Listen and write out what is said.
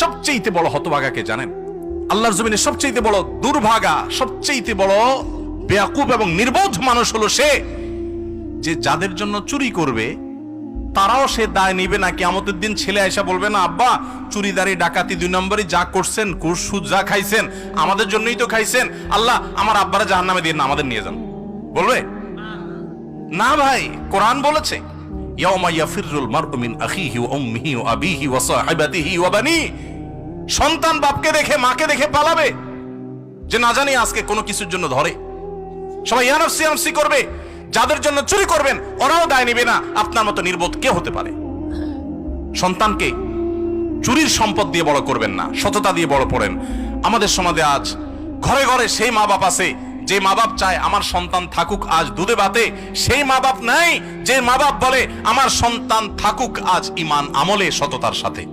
সবচেয়ে বড় হতভাগাকে জানেন? আল্লাহর জমিনে সবচেয়ে বড় দুর্ভাগা, সবচেয়ে বড় বেয়াকুব এবং নির্বোধ মানুষ হলো সে, যে যাদের জন্য চুরি করবে তারাও সে দায় নিবে না। কিয়ামতের দিন ছেলে আয়সা বলবে না, আব্বা চুরিদারি ডাকাতি 2 নম্বরই যা করছেন, ঘুষ সুদ যা খাইছেন আমাদের জন্যই তো খাইছেন, আল্লাহ আমার আব্বারা জাহান্নামে দিয়ে না আমাদের নিয়ে যান। বলবে না ভাই, কোরআন বলেছে ইয়াউমা ইয়াফিরুল মারউ মিন আখিহি ওয়া উম্মিহি ওয়া আবিহি ওয়া সাহিবাতিহি ওয়া বানি। সন্তান বাপকে দেখে মাকে দেখে পালাবে, যে না জানি আজকে কোনো কিছুর জন্য ধরে। সবাই ইয়া নাফসি নাফসি করবে। যাদের জন্য চুরি করবেন ওরাও দায় নিবে না। আপনার মতো নির্বোধ কে হতে পারে? সন্তানকে চুরির সম্পদ দিয়ে বড় করবেন না, সততা দিয়ে বড় করেন। আমাদের সমাজে আজ ঘরে ঘরে সেই মা বাপ আছে যে মা বাপ চায় আমার সন্তান থাকুক আজ দুধে ভাতে, সেই মা বাপ নাই যে মা বাপ বলে আমার সন্তান থাকুক আজ ঈমান আমলে সততার সাথে।